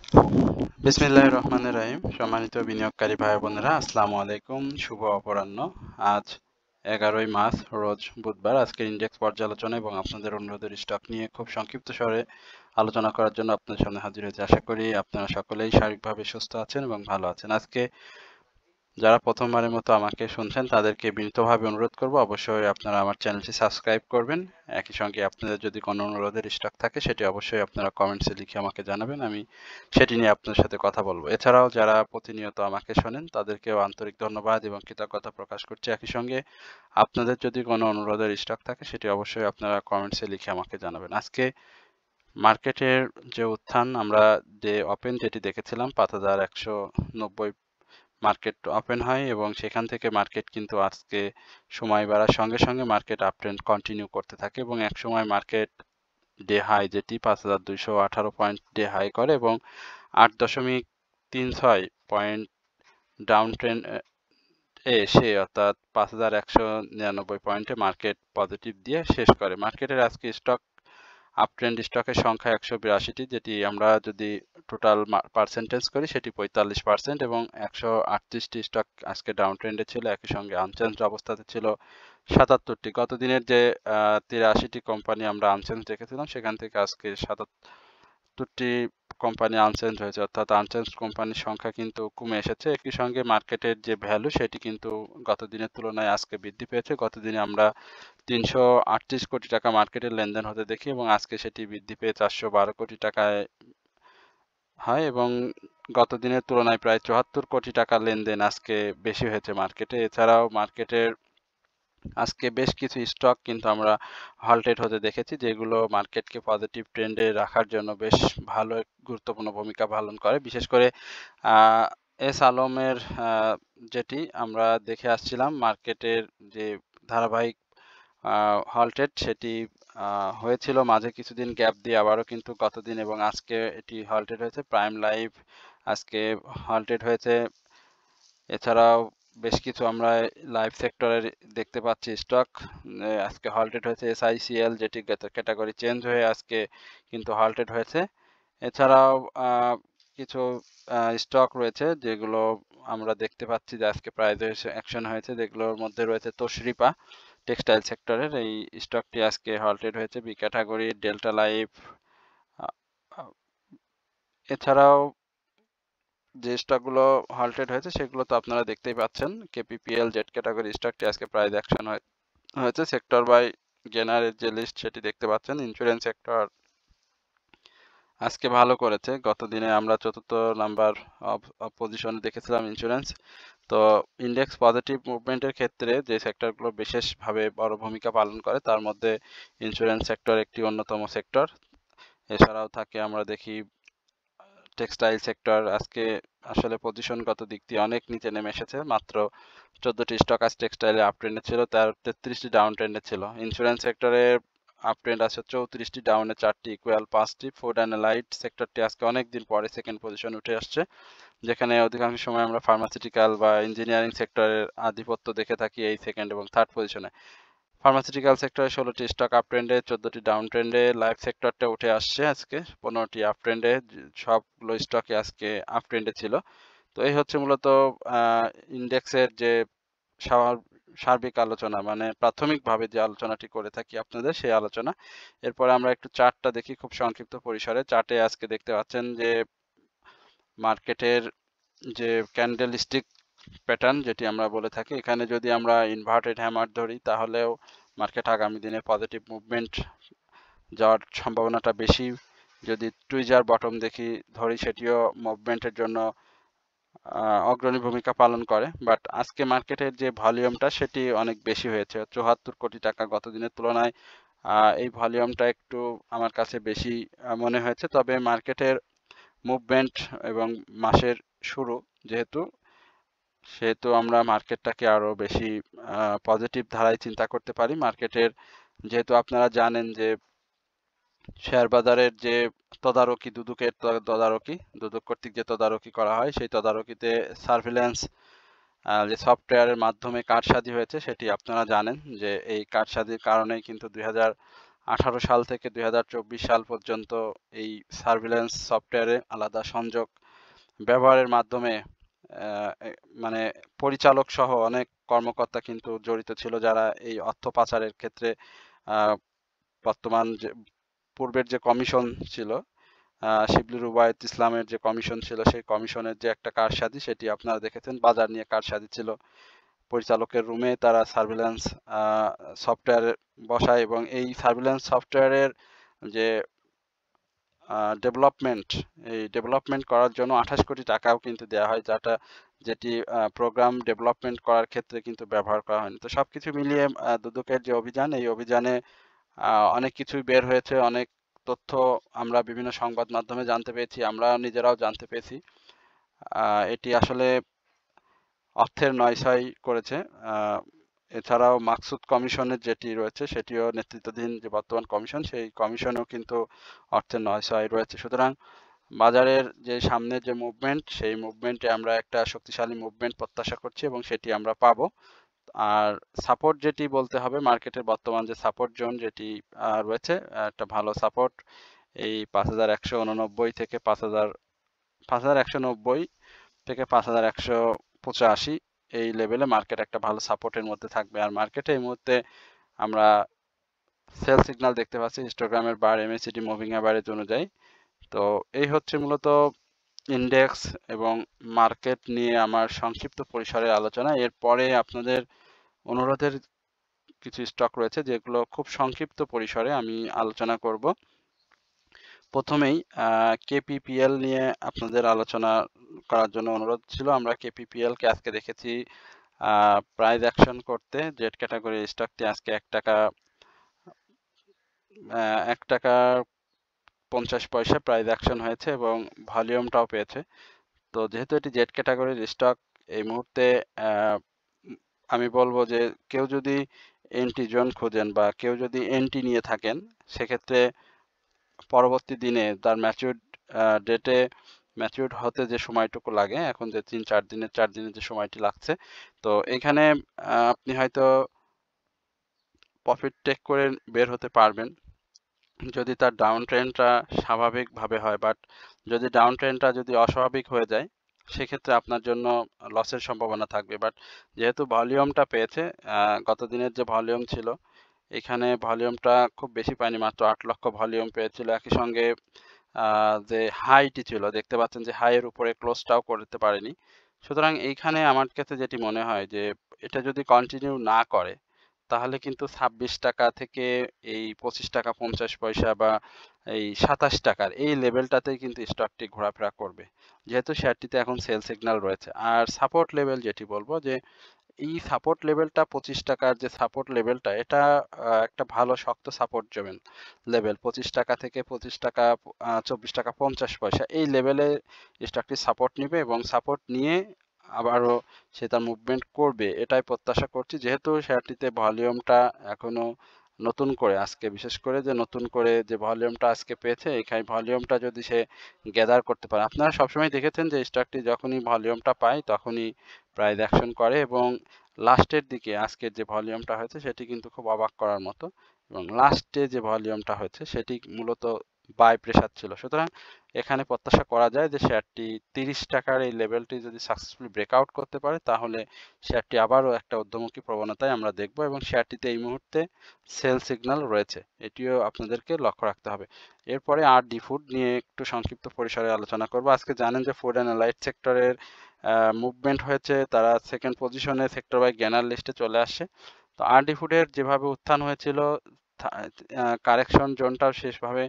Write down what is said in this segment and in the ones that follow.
বিসমিল্লাহির রহমানির রহিম। সম্মানিত বিনিয়োগকারী ভাই বোনেরা, আসসালামু আলাইকুম। শুভ অপরাহ্ন। আজ 11ই মার্চ, রোজ বুধবার। আজকের ইন্ডেক্স পর্যালোচনা এবং আপনাদের অনুরোধের স্টক নিয়ে খুব সংক্ষিপ্ত স্বরে আলোচনা করার জন্য আপনাদের সামনে হাজির হয়েছে। আশা করি আপনারা সকলেই শারীরিকভাবে সুস্থ আছেন এবং ভালো আছেন। আজকে যারা প্রথমবারের মতো আমাকে শুনছেন তাদেরকে বিনীতভাবে অনুরোধ করব, অবশ্যই আপনারা আমার চ্যানেলটি সাবস্ক্রাইব করবেন। একই সঙ্গে আপনাদের যদি কোনো অনুরোধের স্টক থাকে সেটি অবশ্যই আপনারা কমেন্টসে লিখে আমাকে জানাবেন, আমি সেটি নিয়ে আপনার সাথে কথা বলবো। এছাড়াও যারা প্রতিনিয়ত আমাকে শোনেন তাদেরকেও আন্তরিক ধন্যবাদ এবং কৃতজ্ঞতা প্রকাশ করছি। একই সঙ্গে আপনাদের যদি কোনো অনুরোধের স্টক থাকে সেটি অবশ্যই আপনারা কমেন্টসে লিখে আমাকে জানাবেন। আজকে মার্কেটের যে উত্থান, আমরা যে ওপেন যেটি দেখেছিলাম ৫,১৯০ মার্কেট ওপেন হয় এবং সেখান থেকে মার্কেট কিন্তু আজকে সময় বাড়ার সঙ্গে সঙ্গে মার্কেট আপ ট্রেন্ড কন্টিনিউ করতে থাকে এবং এক সময় মার্কেট ডে হাই যেটি ৫,২১৮ পয়েন্ট ডে হাই করে এবং ৮.36 পয়েন্ট ডাউন ট্রেন্ড এসে, অর্থাৎ ৫,১৯৯ পয়েন্টে মার্কেট পজিটিভ দিয়ে শেষ করে। মার্কেটের আজকে স্টক আপ ট্রেন্ড স্টকের সংখ্যা ১৮২টি, যেটি আমরা যদি টোটাল পার্সেন্টেজ করি সেটি ৪৫% এবং ১৩৮টি স্টক আজকে ডাউন ট্রেন্ডে ছিল। একই সঙ্গে আনচেঞ্জড অবস্থাতে ছিল ৭৭টি। গত দিনের যে ৮৩টি কোম্পানি আমরা আনচেঞ্জ রেখেছিলাম সেখান থেকে আজকে ৭৭টি কোম্পানি আনচেঞ্জ হয়েছে, অর্থাৎ আনচেঞ্জ কোম্পানির সংখ্যা কিন্তু কমে এসেছে। একই সঙ্গে মার্কেটের যে ভ্যালু সেটি কিন্তু গত দিনের তুলনায় আজকে বৃদ্ধি পেয়েছে। গত দিনে আমরা ৩৩৮ কোটি টাকা মার্কেটের লেনদেন হতে দেখি এবং আজকে সেটি বৃদ্ধি পেয়ে ৪১২ কোটি টাকায় হয় এবং গত দিনের তুলনায় প্রায় ৭৪ কোটি টাকা লেনদেন আজকে বেশি হয়েছে মার্কেটে। এছাড়াও মার্কেটের আজকে বেশ কিছু স্টক কিন্তু আমরা হল্টেড হতে দেখেছি, যেগুলো মার্কেটকে পজিটিভ ট্রেন্ডে রাখার জন্য বেশ ভালো গুরুত্বপূর্ণ ভূমিকা পালন করে। বিশেষ করে এস আলমের যেটি আমরা দেখে আসছিলাম, মার্কেটের যে ধারাবাহিক হল্টেড সেটি হয়েছিল মাঝে কিছুদিন গ্যাপ দিয়ে, আবারও কিন্তু গতদিন এবং আজকে এটি হল্টেড হয়েছে। প্রাইম লাইফ আজকে হল্টেড হয়েছে। এছাড়াও বেশ কিছু আমরা লাইফ সেক্টরের দেখতে পাচ্ছি স্টক আজকে হল্টেড হয়েছে। এসআইসিএল যেটি ক্যাটাগরি চেঞ্জ হয়ে আজকে কিন্তু হল্টেড হয়েছে। এছাড়াও কিছু স্টক রয়েছে যেগুলো আমরা দেখতে পাচ্ছি যে আজকে প্রাইস অ্যাকশন হয়েছে, যেগুলোর মধ্যে রয়েছে তোশরিপা টেক্সটাইল সেক্টরের, এই স্টকটি আজকে হল্টেড হয়েছে। বি ক্যাটাগরি ডেল্টা লাইফ, এছাড়াও যে স্টকগুলো হল্টেড হয়েছে সেগুলো তো আপনারা দেখতেই পাচ্ছেন। কেপিপিএল জেড ক্যাটাগরি স্টকটি আজকে প্রাইস অ্যাকশন হয়েছে। সেক্টর বাই গেনারের যে লিস্ট সেটি দেখতে পাচ্ছেন। ইন্স্যুরেন্স সেক্টর আজকে ভালো করেছে। গত দিনে আমরা ৪র্থ নাম্বার পজিশনে দেখেছিলাম ইন্স্যুরেন্স। তো ইন্ডেক্স পজিটিভ মুভমেন্টের ক্ষেত্রে যে সেক্টরগুলো বিশেষভাবে বড় ভূমিকা পালন করে তার মধ্যে ইন্স্যুরেন্স সেক্টর একটি অন্যতম সেক্টর। এছাড়াও থাকে আমরা দেখি টেক্সটাইল সেক্টর আজকে আসলে পজিশনগত দিক দিয়ে অনেক নিচে নেমে এসেছে। মাত্র 14টি স্টক আজ টেক্সটাইলে আপ ট্রেন্ডে ছিল, তার 33টি ডাউন ট্রেন্ডে ছিল। ইন্স্যুরেন্স সেক্টরে আপ ট্রেন্ড আছে 34টি, ডাউনে 4টি, ইকুয়াল 5টি। ফুড অ্যান্ড লাইট সেক্টরটি আজকে অনেকদিন পরে সেকেন্ড পজিশন উঠে আসছে, যেখানে অধিকাংশ সময় আমরা ফার্মাসিউটিক্যাল বা ইঞ্জিনিয়ারিং সেক্টরের আধিপত্য দেখে থাকি এই সেকেন্ড এবং থার্ড পজিশনে। ফার্মাসিউটিক্যাল সেক্টরে 16টি স্টক আপ ট্রেন্ডে, 14টি ডাউন ট্রেন্ডে। লাইফ সেক্টরটা উঠে আসছে আজকে 15টি আপ ট্রেন্ডে, সবগুলো স্টকে আজকে আপ ট্রেন্ডে ছিল। তো এই হচ্ছে মূলত ইন্ডেক্সের যে সার্বিক আলোচনা, মানে প্রাথমিকভাবে যে আলোচনাটি করে থাকি আপনাদের সেই আলোচনা। এরপরে আমরা একটু চার্টটা দেখি খুব সংক্ষিপ্ত পরিসরে। চার্টে আজকে দেখতে পাচ্ছেন যে মার্কেটের যে ক্যান্ডেল স্টিক প্যাটার্ন যেটি আমরা বলে থাকি, এখানে যদি আমরা ইনভার্টেড হ্যামার ধরি তাহলেও মার্কেট আগামী দিনে পজিটিভ মুভমেন্ট যাওয়ার সম্ভাবনাটা বেশি। যদি টুইজার বটম ধরি সেটিও মুভমেন্টের জন্য অগ্রণী ভূমিকা পালন করে। বাট আজকে মার্কেটের যে ভলিউমটা সেটি অনেক বেশি হয়েছে, ৭৪ কোটি টাকা গত দিনের তুলনায়। এই ভলিউমটা একটু আমার কাছে বেশি মনে হয়েছে। তবে মার্কেটের মুভমেন্ট এবং মাসের শুরু সেহেতু আমরা মার্কেটটাকে আরো বেশি পজিটিভ ধারায় চিন্তা করতে পারি। মার্কেটের যেহেতু আপনারা জানেন যে শেয়ার বাজারের যে তদারকি, দুদক কর্তৃক যে তদারকি করা হয় সেই তদারকিতে সার্ভিল্যান্স যে সফটওয়্যারের মাধ্যমে কারসাজি হয়েছে সেটি আপনারা জানেন যে এই কারসাজির কারণেই কিন্তু 2018 সাল থেকে 2024 সাল পর্যন্ত এই সার্ভিল্যান্স সফটওয়্যারে আলাদা সংযোগ ব্যবহারের মাধ্যমে মানে পরিচালক সহ অনেক কর্মকর্তা কিন্তু জড়িত ছিল, যারা এই অর্থ পাচারের ক্ষেত্রে বর্তমান যে পূর্বের যে কমিশন ছিল, শিবলি রুবায়েত ইসলামের যে কমিশন ছিল, সেই কমিশনের যে একটা কারসাজি সেটি আপনারা দেখেছেন। বাজার নিয়ে কারসাজি ছিল, পরিচালকের রুমে তারা সার্ভিল্যান্স সফটওয়্যার বসায় এবং এই সার্ভিল্যান্স সফটওয়্যারের যে ডেভেলপমেন্ট করার জন্য 28 কোটি টাকাও কিন্তু দেওয়া হয়, যেটি প্রোগ্রাম ডেভেলপমেন্ট করার ক্ষেত্রে কিন্তু ব্যবহার করা হয়নি। তো সবকিছু মিলিয়ে দুদকের যে অভিযান, এই অভিযানে অনেক কিছুই বের হয়েছে, অনেক তথ্য আমরা বিভিন্ন সংবাদ মাধ্যমে জানতে পেরেছি, আমরা নিজেরাও জানতে পেরেছি। এটি আসলে অর্থের নয়ছয় করেছে। এছাড়াও মাকসুদ কমিশনের যেটি রয়েছে, সেটিও নেতৃত্বাধীন যে বর্তমান কমিশন, সেই কমিশনেও কিন্তু অর্থের নয়ছয় রয়েছে। সুতরাং বাজারের যে সামনের যে মুভমেন্ট, সেই মুভমেন্টে আমরা একটা শক্তিশালী মুভমেন্ট প্রত্যাশা করছি এবং সেটি আমরা পাবো। আর সাপোর্ট যেটি বলতে হবে, মার্কেটের বর্তমান যে সাপোর্ট জোন যেটি রয়েছে, একটা ভালো সাপোর্ট এই 5189 থেকে 5190 থেকে 5185 এই লেভেলে মার্কেট একটা ভালো সাপোর্টের মধ্যে থাকবে। আর মার্কেটে এই মুহূর্তে আমরা সেল সিগন্যাল দেখতে পাচ্ছি হিস্টোগ্রামের বার, এমএসিডি মুভিং অ্যাভারেজ অনুযায়ী। তো এই হচ্ছে মূলত ইন্ডেক্স এবং মার্কেট নিয়ে আমার সংক্ষিপ্ত পরিসরে আলোচনা। এরপরে আপনাদের অনুরোধের কিছু স্টক রয়েছে যেগুলো খুব সংক্ষিপ্ত পরিসরে আমি আলোচনা করব। প্রথমেই কেপিপিএল নিয়ে আপনাদের আলোচনা করার জন্য অনুরোধ ছিল। আমরা কেপিপিএল কে আজকে দেখেছি প্রাইস অ্যাকশন করতে। জেড ক্যাটাগরি স্টকটি আজকে 1 টাকা 50 পয়সা প্রাইস অ্যাকশন হয়েছে এবং ভলিউমটাও পেয়েছে। তো যেহেতু এটি জেড ক্যাটাগরির স্টক, এই মুহূর্তে আমি বলবো যে কেউ যদি এন্ট্রি জোন খোঁজেন বা কেউ যদি এন্ট্রি নিয়ে থাকেন, সেক্ষেত্রে পরবর্তী দিনে তার ম্যাচিউরড হতে যে সময়টুকু লাগে, এখন যে 4 দিনের যে সময়টি লাগছে, তো এখানে আপনি হয়তো প্রফিট টেক করে বের হতে পারবেন যদি তার ডাউন ট্রেন্ডটা স্বাভাবিকভাবে হয়। বাট যদি ডাউন ট্রেন্ডটা যদি অস্বাভাবিক হয়ে যায়, সেক্ষেত্রে আপনার জন্য লসের সম্ভাবনা থাকবে। বাট যেহেতু ভলিউমটা পেয়েছে, গত দিনের যে ভলিউম ছিল, এখানে ভলিউমটা খুব বেশি পায়নি, মাত্র 8 লক্ষ ভলিউম পেয়েছিল। একই সঙ্গে যে হাইটি ছিল, দেখতে পাচ্ছেন যে হাইয়ের উপরে ক্লোজটাও করতে পারেনি। সুতরাং এইখানে আমার কাছে যেটি মনে হয় যে এটা যদি কন্টিনিউ না করে, তাহলে কিন্তু 26 টাকা থেকে এই 25 টাকা 50 পয়সা বা এই 27 টাকার এই লেভেলটাতেই কিন্তু স্টকটি ঘোরাফেরা করবে, যেহেতু শেয়ারটিতে এখন সেল সিগন্যাল রয়েছে। আর সাপোর্ট লেভেল যেটি বলবো, যে এই সাপোর্ট লেভেলটা 25 টাকার যে সাপোর্ট লেভেলটা, এটা একটা ভালো শক্ত সাপোর্ট লেভেল। 25 টাকা থেকে 25 টাকা 24 টাকা 50 পয়সা এই লেভেলে স্টকটি সাপোর্ট নিবে এবং সাপোর্ট নিয়ে আবারও সে তার মুভমেন্ট করবে, এটাই প্রত্যাশা করছি। যেহেতু শেয়ারটিতে ভলিউমটা এখনো নতুন করে আজকে, বিশেষ করে যে নতুন করে যে ভলিউমটা আজকে পেয়েছে, এখানে ভলিউমটা যদি সে গ্যাদার করতে পারে, আপনারা সবসময় দেখেছেন যে স্টকটি যখনই ভলিউমটা পায় তখনই প্রাইস অ্যাকশন করে এবং লাস্টের দিকে আজকের যে ভলিউমটা হয়েছে সেটি কিন্তু খুব অবাক করার মতো, এবং লাস্টে যে ভলিউমটা হয়েছে সেটি মূলত বাই প্রেসার ছিল। সুতরাং এখানে প্রত্যাশা করা যায় যে শেয়ারটি 30 টাকার এই লেভেলটি যদি সাকসেসফুলি ব্রেকআউট করতে পারে, তাহলে শেয়ারটি আবারও একটা ঊর্ধ্বমুখী প্রবণতায় আমরা দেখব এবং শেয়ারটিতে এই মুহূর্তে সেল সিগন্যাল রয়েছে, এটিও আপনাদেরকে লক্ষ্য রাখতে হবে। এরপরে ডি ফুড নিয়ে একটু সংক্ষিপ্ত পরিসরে আলোচনা করব। আজকে জানেন যে ফুড অ্যান্ড অ্যালাইড সেক্টরের মুভমেন্ট হয়েছে, তারা সেকেন্ড পজিশনে সেক্টর বাই গেনার লিস্টে চলে আসছে। তো ডি ফুডের যেভাবে উত্থান হয়েছিল, কারেকশন জোনটাও শেষভাবে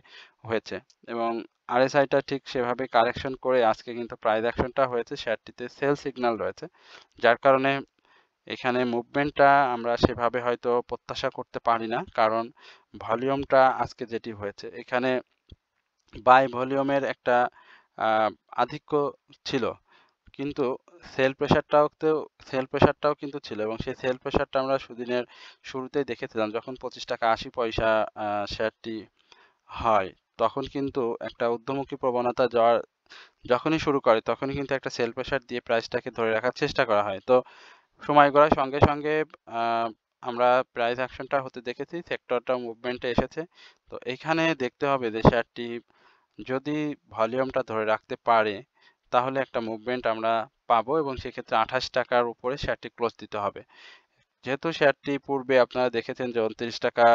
হয়েছে এবং আরএসআইটা ঠিক সেভাবে কারেকশন করে আজকে কিন্তু প্রাইস অ্যাকশনটা হয়েছে, শেয়ারটিতে সেল সিগন্যাল রয়েছে, যার কারণে এখানে মুভমেন্টটা আমরা সেভাবে হয়তো প্রত্যাশা করতে পারি না, কারণ ভলিউমটা আজকে যেটি হয়েছে, এখানে বাই ভলিউমের একটা আধিক্য ছিল, কিন্তু সেল প্রেশারটাও কিন্তু ছিল এবং সেই সেল প্রেশারটা আমরা সুদিনের শুরুতেই দেখেছিলাম, যখন 25 টাকা 80 পয়সা শেয়ারটি হয়, তখন কিন্তু একটা ঊর্ধ্বমুখী প্রবণতা যখনই শুরু করে তখনই কিন্তু একটা সেল প্রেশার দিয়ে প্রাইসটাকে ধরে রাখার চেষ্টা করা হয়। তো সময় গড়ার সঙ্গে সঙ্গে আমরা প্রাইস অ্যাকশনটা হতে দেখেছি, সেক্টরটা মুভমেন্টে এসেছে। তো এখানে দেখতে হবে যে শেয়ারটি যদি ভলিউমটা ধরে রাখতে পারে তাহলে একটা মুভমেন্ট আমরা পাবো এবং সেক্ষেত্রে 28 টাকার উপরে শেয়ারটি ক্লোজ দিতে হবে। যেহেতু শেয়ারটি পূর্বে আপনারা দেখেছেন যে 29 টাকা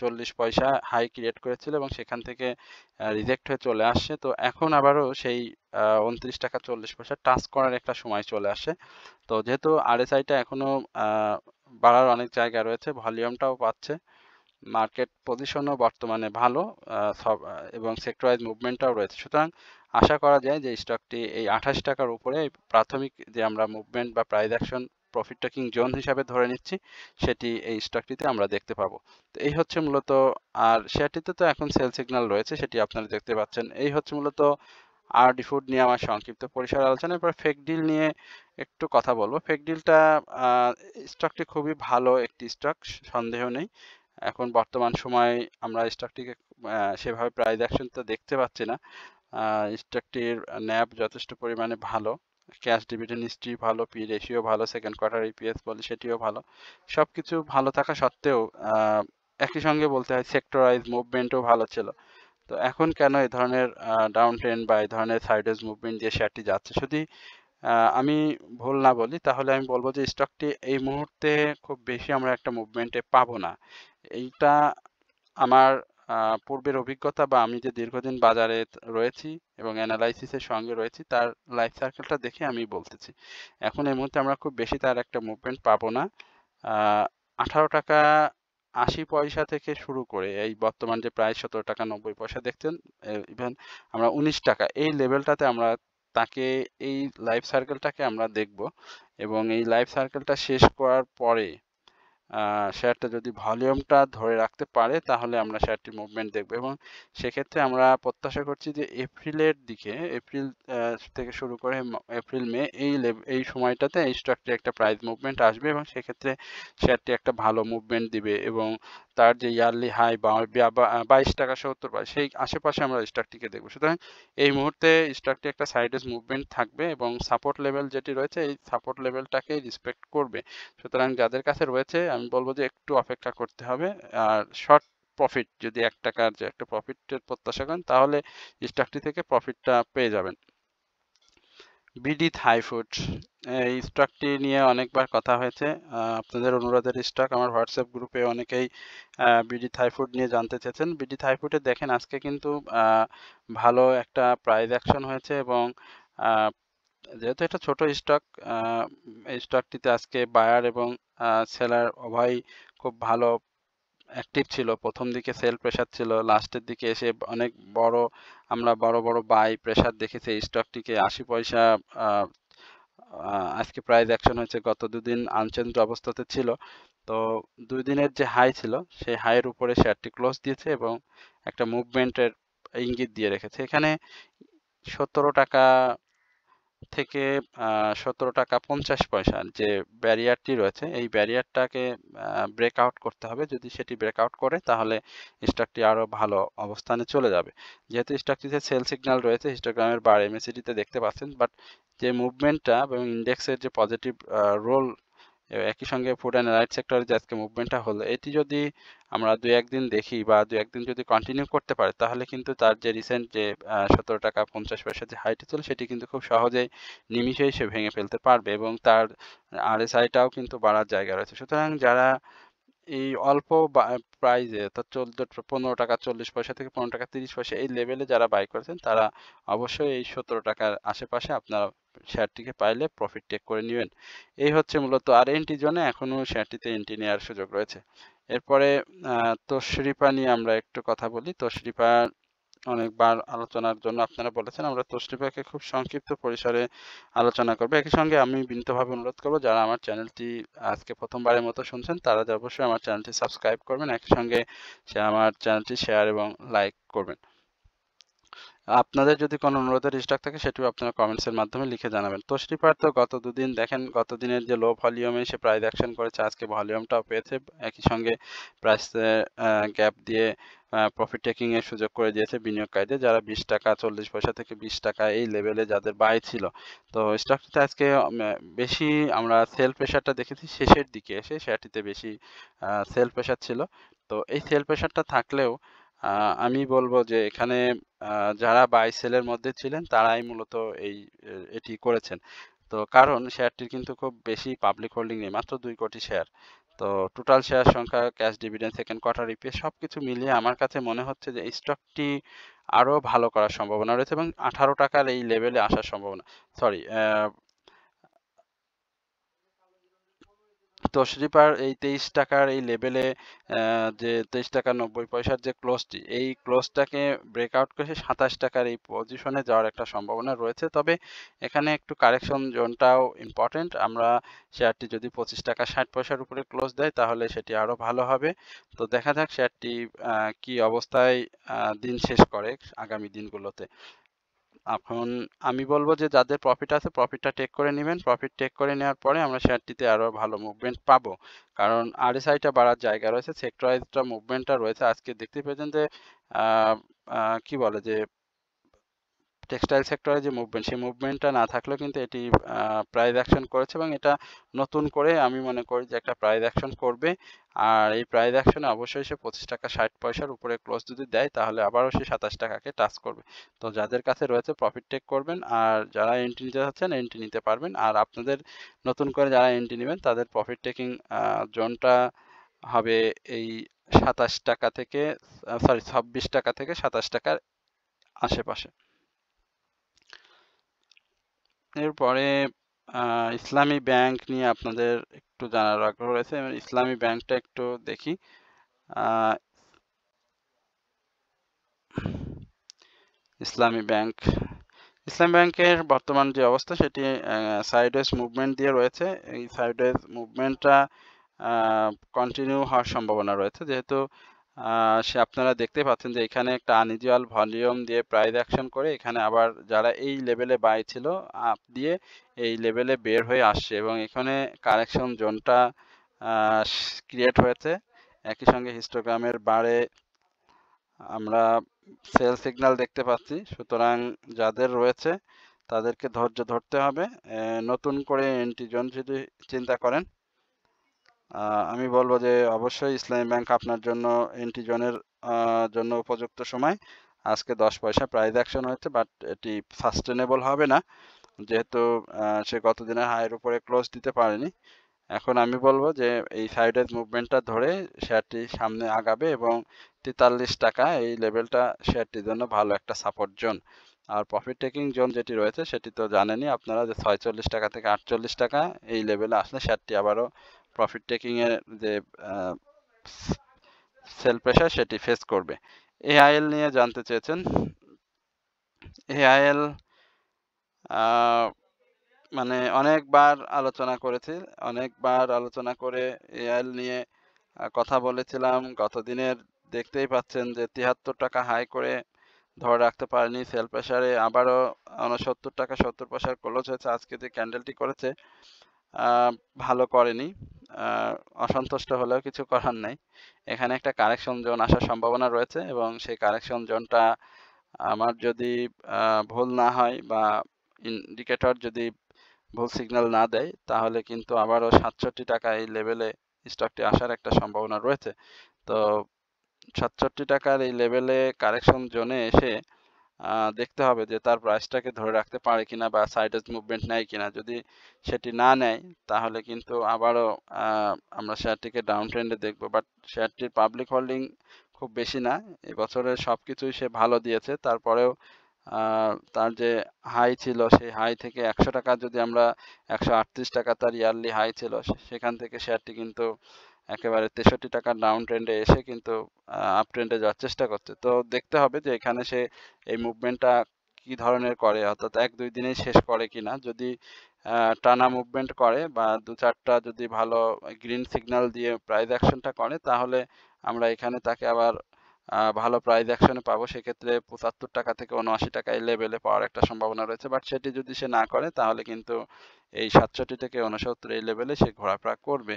40 পয়সা হাই ক্রিয়েট করেছিল এবং সেখান থেকে রিজেক্ট হয়ে চলে আসছে, তো এখন আবারও সেই 29 টাকা 40 পয়সা টাচ করার একটা সময় চলে আসে। তো যেহেতু আরএসআইটা এখনো বাড়ার অনেক জায়গা রয়েছে, ভলিউমটাও পাচ্ছে, মার্কেট পজিশনও বর্তমানে ভালো এবং সেক্টর ওয়াইজ মুভমেন্টটাও রয়েছে, সুতরাং আশা করা যায় যে স্টকটি এই 28 টাকার উপরে প্রাথমিক যে আমরা মুভমেন্ট বা price action profit taking zone হিসাবে ধরে নিচ্ছি সেটি এই স্টকটিতে আমরা দেখতে পাবো। তো এই হচ্ছে মূলত, আর শেয়ারটিতে তো এখন সেল সিগন্যাল রয়েছে সেটি আপনারা দেখতে পাচ্ছেন। এই হচ্ছে মূলত আরডি ফুড নিয়ে আমার সংক্ষিপ্ত পরিসর আলোচনা। এবার ফেক ডিল নিয়ে একটু কথা বলবো। ফেক ডিলটা স্টকটি খুবই ভালো একটি স্টক, সন্দেহ নেই। এখন বর্তমান সময়ে আমরা স্টকটিকে সেভাবে প্রাইস অ্যাকশন তো দেখতে পাচ্ছি না। স্টকটির ন্যাব যথেষ্ট পরিমাণে ভালো, ক্যাশ ডিভিডেন্ড হিস্ট্রি ভালো, পি রেশিও ভালো, সেকেন্ড কোয়ার্টার ইপিএস বলে সেটিও ভালো। সবকিছু ভালো থাকা সত্ত্বেও একই সঙ্গে বলতে হয় সেক্টর ওয়াইজ মুভমেন্টও ভালো ছিল। তো এখন কেন এই ধরনের ডাউন ট্রেন্ড বা এই ধরনের সাইডওয়েজ মুভমেন্ট দিয়ে শেয়ারটি যাচ্ছে? যদি আমি ভুল না বলি তাহলে আমি বলবো যে স্টকটি এই মুহূর্তে খুব বেশি আমরা একটা মুভমেন্টে পাবো না। এইটা আমার পূর্বের অভিজ্ঞতা বা আমি যে দীর্ঘদিন বাজারে রয়েছি এবং অ্যানালাইসিসের সঙ্গে রয়েছি তার লাইফ সার্কেলটা দেখে আমি বলতেছি। এখন এই মুহূর্তে আমরা খুব বেশি তার একটা মুভমেন্ট পাবো না। 18 টাকা 80 পয়সা থেকে শুরু করে এই বর্তমান যে প্রায় 17 টাকা 90 পয়সা দেখছেন, ইভেন আমরা 19 টাকা এই লেভেলটাতে আমরা তাকে এই লাইফ সার্কেলটাকে আমরা দেখব এবং এই লাইফ সার্কেলটা শেষ করার পরে শেয়ারটা যদি ভলিউমটা ধরে রাখতে পারে তাহলে আমরা শেয়ারটির মুভমেন্ট দেখব এবং সেক্ষেত্রে আমরা প্রত্যাশা করছি যে এপ্রিলের দিকে, এপ্রিল থেকে শুরু করে এপ্রিল মে এই সময়টাতে এই স্টকটির একটা প্রাইস মুভমেন্ট আসবে এবং সেক্ষেত্রে শেয়ারটি একটা ভালো মুভমেন্ট দিবে এবং তার যে ইয়ারলি হাই 22 টাকা 70 পয়সা সেই আশেপাশে আমরা স্টকটিকে দেখব। সুতরাং এই মুহূর্তে স্টকটি একটা সাইডওয়েজ মুভমেন্ট থাকবে এবং সাপোর্ট লেভেল যেটি রয়েছে এই সাপোর্ট লেভেলটাকে রেসপেক্ট করবে। সুতরাং যাদের কাছে রয়েছে আমি বলবো যে একটু অপেক্ষা করতে হবে। আর শর্ট প্রফিট যদি 1 টাকার যে একটা প্রফিটের প্রত্যাশা করেন তাহলে স্টকটি থেকে প্রফিটটা পেয়ে যাবেন। বিডি থাই ফুড, এই স্টকটি নিয়ে অনেকবার কথা হয়েছে, আপনাদের অনুরোধের স্টক। আমার হোয়াটসঅ্যাপ গ্রুপে অনেকেই বিডি থাই ফুড নিয়ে জানতে চেয়েছেন। বিডি থাই ফুডে দেখেন আজকে কিন্তু ভালো একটা প্রাইস অ্যাকশন হয়েছে এবং যেহেতু এটা ছোট স্টক, এই স্টকটিতে আজকে বায়ার এবং সেলার উভয় খুব ভালো অ্যাক্টিভ ছিল। প্রথম দিকে সেল প্রেসার ছিল, লাস্টের দিকে এসে অনেক আমরা বড় বড় বাই প্রেসার দেখেছি। এই স্টকটিকে 80 পয়সা আজকে প্রাইস অ্যাকশন হয়েছে, গত দুদিন আনচেঞ্জ অবস্থাতে ছিল। তো 2 দিনের যে হাই ছিল সেই হাইয়ের উপরে শেয়ারটি ক্লোজ দিয়েছে এবং একটা মুভমেন্টের ইঙ্গিত দিয়ে রেখেছে। এখানে 17 টাকা থেকে 17 টাকা 50 পয়সা যে ব্যারিয়ারটি রয়েছে এই ব্যারিয়ারটাকে ব্রেকআউট করতে হবে। যদি সেটি ব্রেকআউট করে তাহলে স্টকটি আরো ভালো অবস্থানে চলে যাবে। যেহেতু স্টকটিতে সেল সিগন্যাল রয়েছে হিস্টোগ্রামের বার এমএসিডিতে দেখতে পাচ্ছেন, বাট যে মুভমেন্টটা এবং ইন্ডেক্সের যে পজিটিভ রোল, একই সঙ্গে ফুড অ্যান্ড রাইট সেক্টরে যে আজকে মুভমেন্টটা হলো এটি যদি আমরা 2-1 দিন দেখি বা 2-1 দিন যদি কন্টিনিউ করতে পারে তাহলে কিন্তু তার যে রিসেন্ট যে 17 টাকা 50 পয়সা যে হাইটি ছিল সেটি কিন্তু খুব সহজেই নিমিষেই সে ভেঙে ফেলতে পারবে এবং তার আরএসআইটাও কিন্তু বাড়ার জায়গা রয়েছে। সুতরাং যারা এই অল্প প্রাইজে অর্থাৎ 15 টাকা 40 পয়সা থেকে 15 টাকা 30 পয়সা এই লেভেলে যারা বাই করেছেন তারা অবশ্যই এই 17 টাকার আশেপাশে আপনারা শেয়ারটিকে পাইলে প্রফিট টেক করে নেবেন। এই হচ্ছে মূলত, আর এন্ট্রি জোনে এখনো শেয়ারটিতে এন্ট্রি নেওয়ার সুযোগ রয়েছে। এরপরে তশরিফা নিয়ে আমরা একটু কথা বলি। তশরিফা অনেকবার আলোচনার জন্য আপনারা বলেছেন, আমরা তশরিফাকে খুব সংক্ষিপ্ত পরিসরে আলোচনা করবো। একই সঙ্গে আমি বিনীতভাবে অনুরোধ করবো যারা আমার চ্যানেলটি আজকে প্রথমবারের মতো শুনছেন তারা অবশ্যই আমার চ্যানেলটি সাবস্ক্রাইব করবেন, একই সঙ্গে আমার চ্যানেলটি শেয়ার এবং লাইক করবেন। আপনাদের যদি কোনো অনুরোধের স্টক থাকে সেটিও আপনারা কমেন্টসের মাধ্যমে লিখে জানাবেন। তশরিফার তো গত দুদিন দেখেন, গত দিনের যে লো ভলিউমে সে প্রাইস অ্যাকশন করেছে, আজকে ভলিউমটাও পেয়েছে, একই সঙ্গে প্রাইস গ্যাপ দিয়ে প্রফিট টেকিং এর সুযোগ করে দিয়েছে বিনিয়োগকারীদের, যারা 20 টাকা 40 পয়সা থেকে 20 টাকা এই লেভেলে যাদের বাই ছিল। তো স্টকটিতে আজকে বেশি আমরা সেল প্রেশারটা দেখেছি শেষের দিকে এসে, শেয়ারটিতে বেশি সেল প্রেশার ছিল। তো এই সেল প্রেশারটা থাকলেও আমি বলবো যে এখানে যারা বাই সেলের মধ্যে ছিলেন তারাই মূলত এটি করেছেন। তো কারণ শেয়ারটির কিন্তু খুব বেশি পাবলিক হোল্ডিং নেই, মাত্র 2 কোটি শেয়ার। তো টোটাল শেয়ার সংখ্যা, cash dividend, second quarter EPS সবকিছু মিলিয়ে আমার কাছে মনে হচ্ছে যে এই স্টকটি আরো ভালো করার সম্ভাবনা রয়েছে এবং 18 টাকার এই লেভেলে আসার সম্ভাবনা, সরি তশরিপার এই 23 টাকার এই লেভেলে, যে 23 টাকা 90 পয়সার যে ক্লোজটি, এই ক্লোজটাকে ব্রেকআউট করে 27 টাকার এই পজিশনে যাওয়ার একটা সম্ভাবনা রয়েছে। তবে এখানে একটু কারেকশন জোনটাও ইম্পর্টেন্ট। আমরা শেয়ারটি যদি 25 টাকা 60 পয়সার উপরে ক্লোজ দেয় তাহলে সেটি আরো ভালো হবে। তো দেখা যাক শেয়ারটি কি অবস্থায় দিন শেষ করে আগামী দিনগুলোতে। এখন আমি বলবো যে যাদের প্রফিট আছে প্রফিটটা টেক করে নেবেন। প্রফিট টেক করে নেওয়ার পরে আমরা শেয়ারটিতে আরো ভালো মুভমেন্ট পাবো, কারণ আরএসআইটা বাড়ার জায়গা রয়েছে, সেক্টরাইজটা মুভমেন্টটা রয়েছে। আজকে দেখতে পেয়েছেন যে কি বলে যে টেক্সটাইল সেক্টরে যে মুভমেন্ট, সেই মুভমেন্টটা না থাকলেও কিন্তু এটি প্রাইস অ্যাকশন করেছে এবং এটা নতুন করে আমি মনে করি যে একটা প্রাইস অ্যাকশন করবে। আর এই প্রাইস অ্যাকশনে অবশ্যই সে 25 টাকা 60 পয়সার উপরে ক্লোজ যদি দেয় তাহলে আবারও সে 27 টাকাকে টাচ করবে। তো যাদের কাছে রয়েছে প্রফিট টেক করবেন, আর যারা এন্ট্রি নিতে চাচ্ছেন এন্ট্রি নিতে পারবেন। আর আপনাদের নতুন করে যারা এন্ট্রি নেবেন তাদের প্রফিট টেকিং জোনটা হবে এই 27 টাকা থেকে, সরি 26 টাকা থেকে 27 টাকার আশেপাশে। এরপরে ইসলামী ব্যাংক নিয়ে আপনাদের একটু জানার আগ্রহ রয়েছে। ইসলামী ব্যাংকটা একটু দেখি। ইসলামী ব্যাংকের বর্তমান যে অবস্থা সেটি সাইডওয়েজ মুভমেন্ট দিয়ে রয়েছে। এই সাইডওয়েজ মুভমেন্টটা কন্টিনিউ হওয়ার সম্ভাবনা রয়েছে, যেহেতু আপনারা দেখতে পাচ্ছেন যে এখানে একটা আনইউজুয়াল ভলিউম দিয়ে প্রাইস অ্যাকশন করে এখানে আবার যারা এই লেভেলে বাই ছিল আপ দিয়ে এই লেভেলে বের হয়ে আসছে এবং এখানে কারেকশন জোনটা ক্রিয়েট হয়েছে। একই সঙ্গে হিস্টোগ্রামের বারে আমরা সেল সিগন্যাল দেখতে পাচ্ছি। সুতরাং যাদের রয়েছে তাদেরকে ধৈর্য ধরতে হবে। নতুন করে এন্ট্রি জোন যদি চিন্তা করেন, আমি বলবো যে অবশ্যই ইসলামী ব্যাংক আপনার জন্য এন্ট্রি জোনের জন্য উপযুক্ত সময়। আজকে 10 পয়সা প্রাইস অ্যাকশন হয়েছে, বাট এটি সাস্টেনেবল হবে না, যেহেতু সে গত দিনের হাইয়ের উপরে ক্লোজ দিতে পারেনি। এখন আমি বলবো যে এই সাইডওয়েজ মুভমেন্টটা ধরে শেয়ারটি সামনে আগাবে এবং 43 টাকা এই লেভেলটা শেয়ারটির জন্য ভালো একটা সাপোর্ট জোন। আর প্রফিট টেকিং জোন যেটি রয়েছে সেটি তো জানেনই আপনারা, যে 46 টাকা থেকে 48 টাকা এই লেভেলে আসলে শেয়ারটি আবারও প্রফিট টেকিং এর যে সেল প্রেশার সেটি ফেস করবে। এআইএল নিয়ে জানতে চেয়েছেন। এআইএল মানে অনেকবার আলোচনা করেছি, অনেকবার আলোচনা করে এআইএল নিয়ে কথা বলেছিলাম। গত দিনের দেখতেই পাচ্ছেন যে 73 টাকা হাই করে ধরে রাখতে পারেনি, সেল প্রেসারে আবারও 69 টাকা 70 পয়সার ক্লোজ হয়েছে। আজকে যে ক্যান্ডেলটি করেছে ভালো করেনি, অসন্তুষ্ট হলেও কিছু করার নাই। এখানে একটা কারেকশন জোন আসার সম্ভাবনা রয়েছে এবং সেই কারেকশন জোনটা আমার যদি ভুল না হয় বা ইন্ডিকেটর যদি ভুল সিগন্যাল না দেয় তাহলে কিন্তু আবারও 67 টাকা এই লেভেলে স্টকটি আসার একটা সম্ভাবনা রয়েছে। তো 67 টাকার এই লেভেলে কারেকশন জোনে এসে দেখতে হবে যে তার প্রাইসটাকে ধরে রাখতে পারে কিনা বা সাইডওয়েজ মুভমেন্ট নেয় কিনা। যদি সেটি না নেয় তাহলে কিন্তু আবারও আমরা শেয়ারটিকে ডাউন ট্রেন্ডে দেখব। বাট শেয়ারটির পাবলিক হোল্ডিং খুব বেশি না, এবছরের সব কিছুই সে ভালো দিয়েছে। তারপরেও তার যে হাই ছিল সেই হাই থেকে 100 টাকা, যদি আমরা 138 টাকা তার ইয়ারলি হাই ছিল, সেখান থেকে শেয়ারটি কিন্তু একেবারে 63 টাকার ডাউন ট্রেন্ডে এসে কিন্তু আপ ট্রেন্ডে যাওয়ার চেষ্টা করছে। তো দেখতে হবে যে এখানে সে এই মুভমেন্টটা কি ধরনের করে, অর্থাৎ 1-2 দিনেই শেষ করে কিনা। যদি টানা মুভমেন্ট করে বা 2-4টা যদি ভালো গ্রিন সিগন্যাল দিয়ে প্রাইস অ্যাকশনটা করে তাহলে আমরা এখানে তাকে আবার ভালো প্রাইস অ্যাকশনে পাবো। সেক্ষেত্রে 75 টাকা থেকে 79 টাকা এই লেভেলে পাওয়ার একটা সম্ভাবনা রয়েছে। বাট সেটি যদি সে না করে তাহলে কিন্তু এই 67 থেকে 69 এই লেভেলে সে ঘোরাফেরা করবে।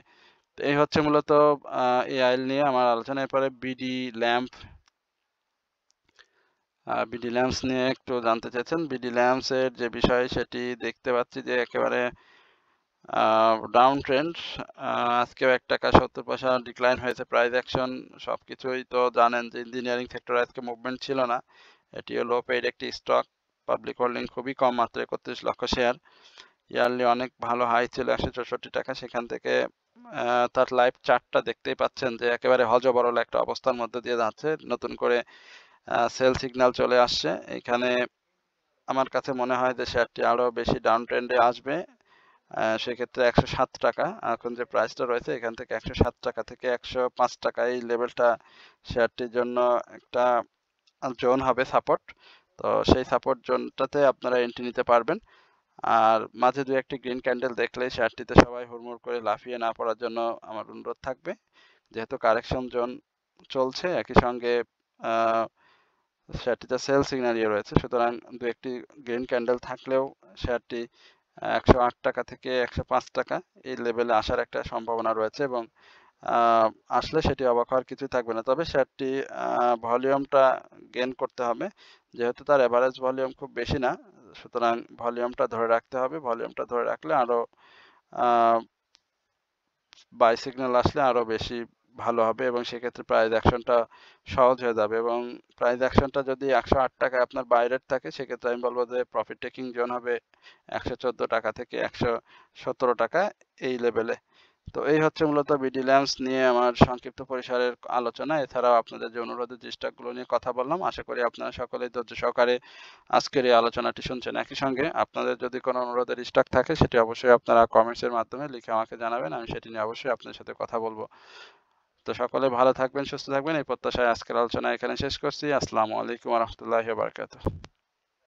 তো এই হচ্ছে মূলত এআইএল নিয়ে আমার আলোচনা। এরপরে বিডি ল্যাম্প বিডি ল্যাম্পস নিয়ে একটু জানতে চাইছেন। বিডি ল্যাম্পস এর যে বিষয় সেটি দেখতে পাচ্ছি যে একেবারে ডাউন ট্রেন্ড। আজকেও 1 টাকা 70 পয়সা ডিক্লাইন হয়েছে প্রাইস অ্যাকশন। সবকিছুই তো জানেন যে ইঞ্জিনিয়ারিং সেক্টরে আজকে মুভমেন্ট ছিল না। এটিও লো পেইড একটি স্টক, পাবলিক হোল্ডিং খুবই কম, মাত্র 31 লক্ষ শেয়ার। ইয়ারলি অনেক ভালো হাই ছিল 164 টাকা, সেখান থেকে তার লাইভ চার্টটা দেখতেই পাচ্ছেন যে একেবারে হযবরল একটা অবস্থার মধ্যে দিয়ে যাচ্ছে। নতুন করে সেল সিগন্যাল চলে আসছে। এখানে আমার কাছে মনে হয় যে শেয়ারটি আরো বেশি ডাউন ট্রেন্ডে আসবে। সেক্ষেত্রে 107 টাকা এখন যে প্রাইসটা রয়েছে, এখান থেকে 107 টাকা থেকে 105 টাকা এই লেভেলটা শেয়ারটির জন্য একটা জোন হবে সাপোর্ট। তো সেই সাপোর্ট জোনটাতে আপনারা এন্ট্রি নিতে পারবেন। আর মাঝে দু একটি গ্রিন ক্যান্ডেল দেখলে শেয়ারটিতে সবাই হুড়মুড় করে লাফিয়ে না পড়ার জন্য আমার অনুরোধ থাকবে। যেহেতু কারেকশন জোন চলছে, একই সঙ্গে শেয়ারটিতে সেল সিগন্যালিও রয়েছে, সুতরাং দু একটি গ্রিন ক্যান্ডেল থাকলেও শেয়ারটি 108 টাকা থেকে 105 টাকা এই লেভেলে আসার একটা সম্ভাবনা রয়েছে, এবং আসলে সেটি অবাক হওয়ার কিছু থাকবে না। তবে শেয়ারটি ভলিউমটা গেইন করতে হবে, যেহেতু তার এভারেজ ভলিউম খুব বেশি না, সুতরাং ভলিউমটা ধরে রাখতে হবে। ভলিউমটা ধরে রাখলে আরো বাই সিগন্যাল আসলে আরো বেশি ভালো হবে, এবং সেক্ষেত্রে প্রাইস অ্যাকশনটা সহজ হয়ে যাবে। এবং প্রাইস অ্যাকশনটা যদি 108 টাকায় আপনার বাই রেট থাকে, সেক্ষেত্রে আমি বলবো যে প্রফিট টেকিং জোন হবে 114 টাকা থেকে 117 টাকা এই লেভেলে। তো এই হচ্ছে মূলত বিডি ল্যাম্পস নিয়ে আমার সংক্ষিপ্ত পরিসরের আলোচনা। এছাড়াও আপনাদের যে অনুরোধের যে স্টকগুলো নিয়ে কথা বললাম, আশা করি আপনারা সকলেই ধৈর্য সহকারে আজকের এই আলোচনাটি শুনছেন। একই সঙ্গে আপনাদের যদি কোনো অনুরোধের স্টক থাকে, সেটি অবশ্যই আপনারা কমেন্টসের মাধ্যমে লিখে আমাকে জানাবেন। আমি সেটি নিয়ে অবশ্যই আপনাদের সাথে কথা বলবো। তো সকলে ভালো থাকবেন, সুস্থ থাকবেন, এই প্রত্যাশায় আজকের আলোচনা এখানে শেষ করছি। আসসালামু আলাইকুম ওয়া রাহমাতুল্লাহি ওয়া বারাকাতুহু।